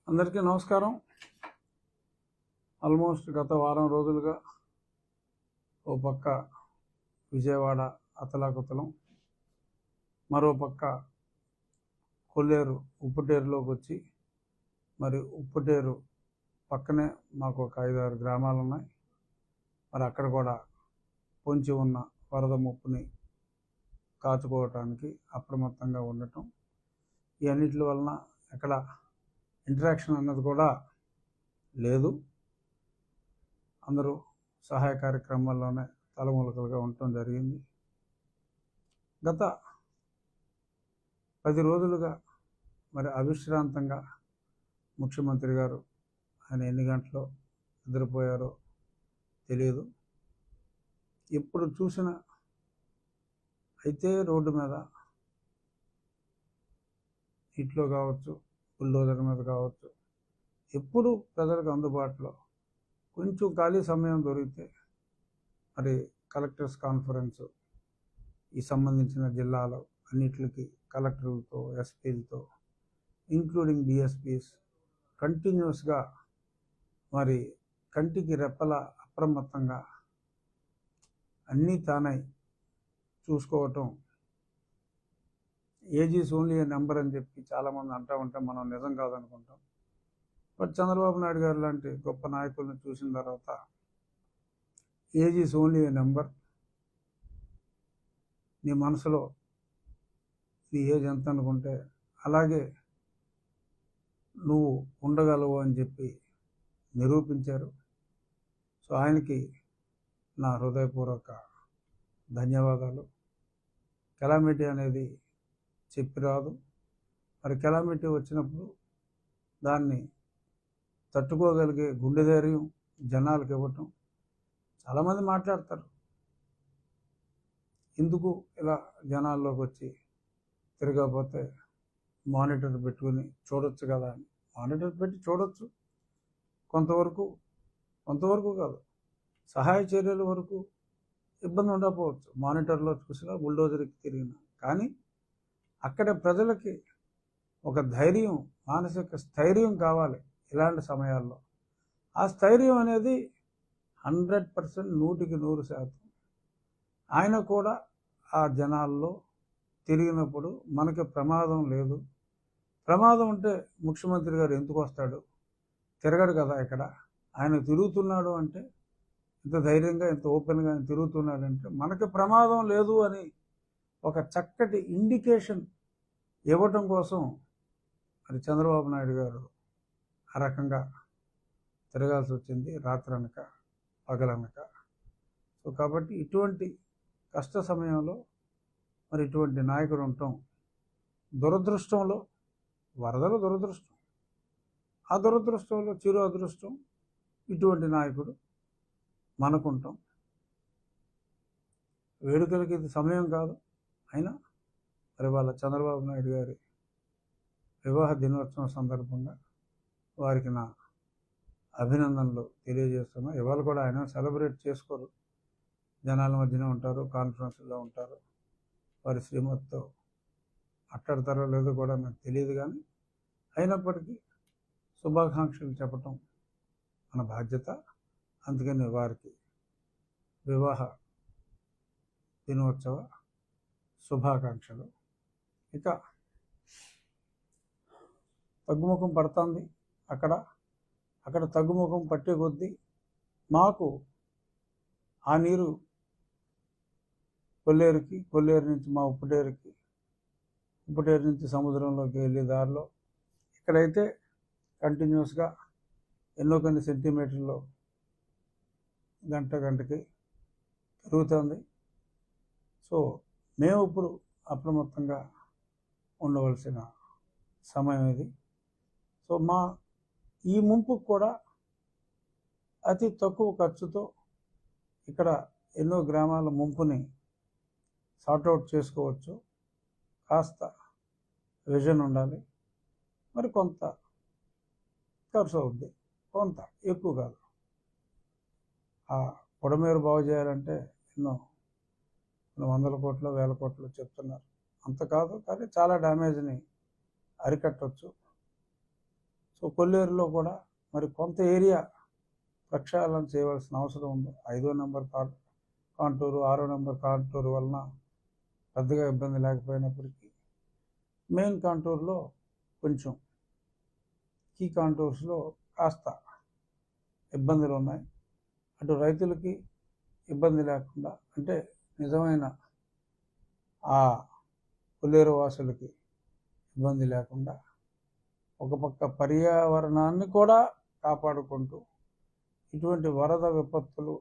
అందరికీ నమస్కారం. ఆల్మోస్ట్ గత వారం రోజులుగా ఓ పక్క విజయవాడ అతలాకుతలం, మరో పక్క కొల్లేరు ఉప్పుటేరులోకి వచ్చి, మరి ఉప్పుటేరు పక్కనే మాకు ఒక 5-6 గ్రామాలు ఉన్నాయి. మరి అక్కడ కూడా పొంచి ఉన్న వరద ముప్పుని కాచుకోవటానికి అప్రమత్తంగా ఉండటం, ఈ అన్నిటి వలన ఎక్కడ ఇంటరాక్షన్ అన్నది కూడా లేదు. అందరూ సహాయ కార్యక్రమాల్లోనే తలములకలుగా ఉండటం జరిగింది. గత 10 రోజులుగా మరి అవిశ్రాంతంగా ముఖ్యమంత్రి గారు ఆయన ఎన్ని గంటలో నిద్రపోయారో తెలియదు. ఎప్పుడు చూసినా అయితే రోడ్డు మీద ఇంట్లో కావచ్చు, బుల్డోజర్ మీద కావచ్చు, ఎప్పుడు ప్రజలకు అందుబాటులో కొంచెం ఖాళీ సమయం దొరికితే మరి కలెక్టర్స్ కాన్ఫరెన్స్ ఈ సంబంధించిన జిల్లాలో అన్నిటికి కలెక్టర్లతో, ఎస్పీలతో, ఇంక్లూడింగ్ డిఎస్పీస్ కంటిన్యూస్గా మరి కంటికి రెప్పల అప్రమత్తంగా అన్నీ తానై చూసుకోవటం. Age is only A number అని చెప్పి చాలామంది అంటూ ఉంటే మనం నిజం కాదనుకుంటాం. బట్ చంద్రబాబు నాయుడు గారు లాంటి గొప్ప నాయకులను చూసిన తర్వాత age is only A number, నీ మనసులో నీ ఏజ్ ఎంత అనుకుంటే అలాగే నువ్వు ఉండగలవు అని చెప్పి నిరూపించారు. సో ఆయనకి నా హృదయపూర్వక ధన్యవాదాలు. కెలామిటీ అనేది చెప్పి రాదు. మరి కెలామిటీ వచ్చినప్పుడు దాన్ని తట్టుకోగలిగే గుండె ధైర్యం జనాలకు ఇవ్వటం. చాలామంది మాట్లాడతారు, ఎందుకు ఇలా జనాల్లోకి వచ్చి తిరగకపోతే మానిటర్ పెట్టుకుని చూడొచ్చు కదా అని. మానిటర్ పెట్టి చూడొచ్చు కొంతవరకు కాదు, సహాయ చర్యల వరకు ఇబ్బంది ఉండకపోవచ్చు. మానిటర్లో చూసినా, బుల్డోజర్కి తిరిగినా, కానీ అక్కడ ప్రజలకి ఒక ధైర్యం, మానసిక స్థైర్యం కావాలి ఇలాంటి సమయాల్లో. ఆ స్థైర్యం అనేది 100%, 100% ఆయన కూడా ఆ జనాల్లో తిరిగినప్పుడు మనకి ప్రమాదం లేదు. ప్రమాదం ఉంటే ముఖ్యమంత్రి గారు ఎందుకు వస్తాడు? తిరగడు కదా. ఇక్కడ ఆయన తిరుగుతున్నాడు అంటే, ఇంత ధైర్యంగా, ఇంత ఓపెన్గా ఆయన తిరుగుతున్నాడంటే మనకి ప్రమాదం లేదు అని ఒక చక్కటి ఇండికేషన్ ఇవ్వటం కోసం మరి చంద్రబాబు నాయుడు గారు ఆ రకంగా తిరగాల్సి వచ్చింది, రాత్రనక పగలనక. సో కాబట్టి ఇటువంటి కష్ట సమయంలో మరి ఇటువంటి నాయకుడు ఉండటం దురదృష్టంలో, వరదలు దురదృష్టం, ఆ దురదృష్టంలో చిరు అదృష్టం ఇటువంటి నాయకుడు మనకుంటాం. వేడుకలకి ఇది సమయం కాదు. అయినా మరి వాళ్ళ చంద్రబాబు నాయుడు గారి వివాహ దినోత్సవం సందర్భంగా వారికి నా అభినందనలు తెలియజేస్తున్నా. ఇవాళ కూడా ఆయన సెలబ్రేట్ చేసుకోరు, జనాల మధ్యనే ఉంటారు, కాన్ఫరెన్స్లో ఉంటారు. వారి శ్రీమతితో మాట్లాడతారో లేదో కూడా నాకు తెలియదు, కానీ అయినప్పటికీ శుభాకాంక్షలు చెప్పటం మన బాధ్యత. అందుకని వారికి వివాహ దినోత్సవ శుభాకాంక్షలు. ఇక తగ్గుముఖం పడుతుంది. అక్కడ తగ్గుముఖం పట్టే కొద్దీ మాకు ఆ నీరు కొల్లేరు నుంచి మా ఉప్పుటేరు నుంచి సముద్రంలోకి వెళ్ళే దారిలో ఇక్కడైతే కంటిన్యూస్గా కొన్ని సెంటీమీటర్లు గంటకి పెరుగుతుంది. సో మేము ఇప్పుడు అప్రమత్తంగా ఉండవలసిన సమయం ఇది. సో ఈ ముంపుకు కూడా అతి తక్కువ ఖర్చుతో ఇక్కడ ఎన్నో గ్రామాల ముంపుని సార్ట్అవుట్ చేసుకోవచ్చు. కాస్త విజన్ ఉండాలి. మరి కొంత ఖర్చు అవుద్ది, కొంత ఎక్కువ కాదు. ఆ పొడమేరు బాగు చేయాలంటే ఎన్నో వందల కోట్లు, వేల కోట్లు చెప్తున్నారు. అంత కాదు, కానీ చాలా డ్యామేజ్ని అరికట్టవచ్చు. సో కొల్లేరులో కూడా మరి కొంత ఏరియా ప్రక్షాళన చేయవలసిన అవసరం ఉంది. 5వ నెంబర్ కాంటూరు 6వ నెంబర్ కాంటూరు వలన పెద్దగా ఇబ్బంది లేకపోయినప్పటికీ మెయిన్ కాంటూర్లో కొంచెం కీ కాంటూర్స్లో కాస్త ఇబ్బందులు ఉన్నాయి. అటు రైతులకి ఇబ్బంది లేకుండా, అంటే నిజమైన ఆ కొల్లేరు వాసులకి ఇబ్బంది లేకుండా, ఒక పక్క పర్యావరణాన్ని కూడా కాపాడుకుంటూ ఇటువంటి వరద విపత్తులు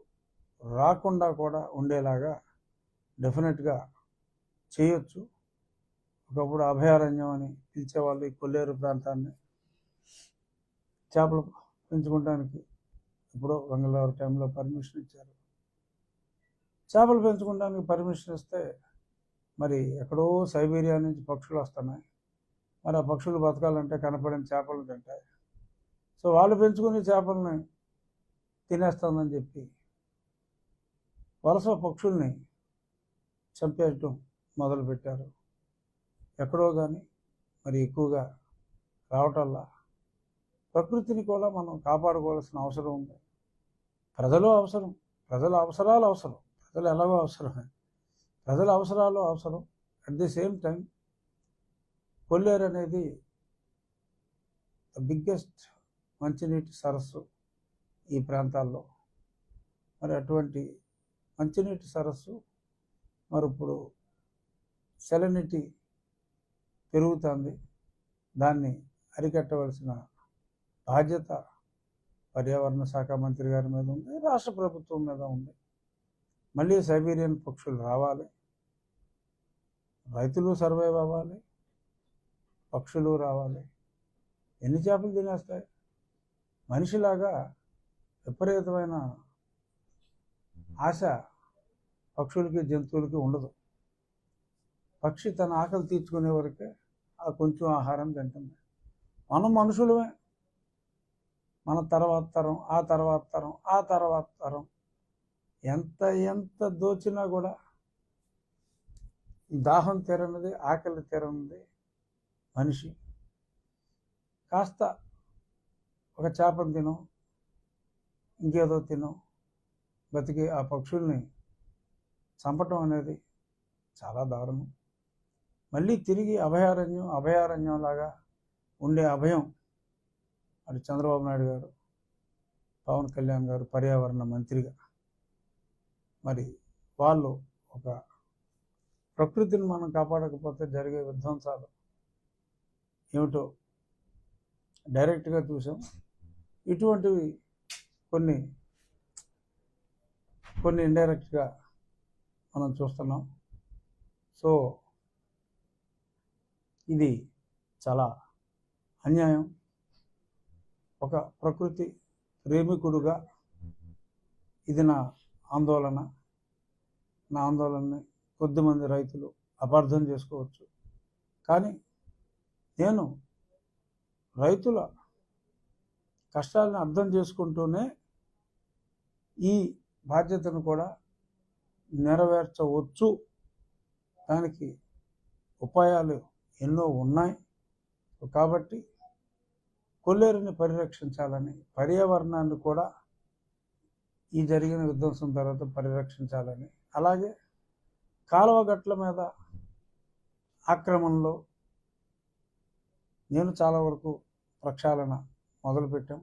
రాకుండా కూడా ఉండేలాగా డెఫినెట్గా చేయొచ్చు. ఒకప్పుడు అభయారణ్యం అని పిలిచేవాళ్ళు ఈ కొల్లేరు ప్రాంతాన్ని. చేపలు పెంచుకోవడానికి ఇప్పుడు వెంగళవారి టైంలో పర్మిషన్ ఇచ్చారు. చేపలు పెంచుకోవడానికి పర్మిషన్ ఇస్తే మరి ఎక్కడో సైబీరియా నుంచి పక్షులు వస్తున్నాయి. మరి ఆ పక్షులు బతకాలంటే కనపడిన చేపలు తింటాయి. సో వాళ్ళు పెంచుకునే చేపలని తినేస్తుందని చెప్పి వలస పక్షుల్ని చంపేయటం మొదలుపెట్టారు. ఎక్కడో కానీ మరి ఎక్కువగా రావటల్లా ప్రకృతిని కూడా మనం కాపాడుకోవాల్సిన అవసరం ఉంది. ప్రజలు అవసరం, ప్రజల అవసరాలు అవసరం, ప్రజలు ఎలాగో అవసరమే, ప్రజల అవసరాలు అవసరం. అట్ ది సేమ్ టైం కొల్లేరు అనేది ద బిగ్గెస్ట్ మంచినీటి సరస్సు ఈ ప్రాంతాల్లో. మరి అటువంటి మంచినీటి సరస్సు మరి ఇప్పుడు సెలనిటీ పెరుగుతుంది. దాన్ని అరికట్టవలసిన బాధ్యత పర్యావరణ శాఖ మంత్రి గారి మీద ఉంది, రాష్ట్ర ప్రభుత్వం మీద ఉంది. మళ్ళీ సైబీరియన్ పక్షులు రావాలి, రైతులు సర్వైవ్ అవ్వాలి, పక్షులు రావాలి. ఎన్ని చేపలు తినేస్తాయి? మనిషిలాగా విపరీతమైన ఆశ పక్షులకి జంతువులకి ఉండదు. పక్షి తన ఆకలి తీర్చుకునే వరకే ఆ కొంచెం ఆహారం తింటుంది. మనం మనుషులమే, మన తర్వాత తరం, ఆ తర్వాత తరం, ఆ తర్వాత తరం ఎంత దోచినా కూడా దాహం తీరనిది, ఆకలి తీరనిది మనిషి. కాస్త ఒక చేపను తినో, ఇంకేదో తినో బతికి ఆ పక్షుల్ని చంపటం అనేది చాలా దారుణం. మళ్ళీ తిరిగి అభయారణ్యంలాగా ఉండే అభయం అటు చంద్రబాబు నాయుడు గారు, పవన్ కళ్యాణ్ గారు పర్యావరణ మంత్రిగా మరి వాళ్ళు ఒక ప్రకృతిని మనం కాపాడకపోతే జరిగే విధ్వంసాలు ఏమిటో డైరెక్ట్గా చూసాం. ఇటువంటివి కొన్ని ఇండైరెక్ట్గా మనం చూస్తున్నాం. సో ఇది చాలా అన్యాయం. ఒక ప్రకృతి ప్రేమికుడుగా ఇది నా ఆందోళనని కొద్దిమంది రైతులు అపార్థం చేసుకోవచ్చు. కానీ నేను రైతుల కష్టాలను అర్థం చేసుకుంటూనే ఈ బాధ్యతను కూడా నెరవేర్చవచ్చు. దానికి ఉపాయాలు ఎన్నో ఉన్నాయి. కాబట్టి కొల్లేరుని పరిరక్షించాలని, పర్యావరణాన్ని కూడా ఈ జరిగిన విధ్వంసం తర్వాత పరిరక్షించాలని, అలాగే కాలువ గట్ల మీద ఆక్రమణలో నేను చాలా వరకు ప్రక్షాళన మొదలుపెట్టాం.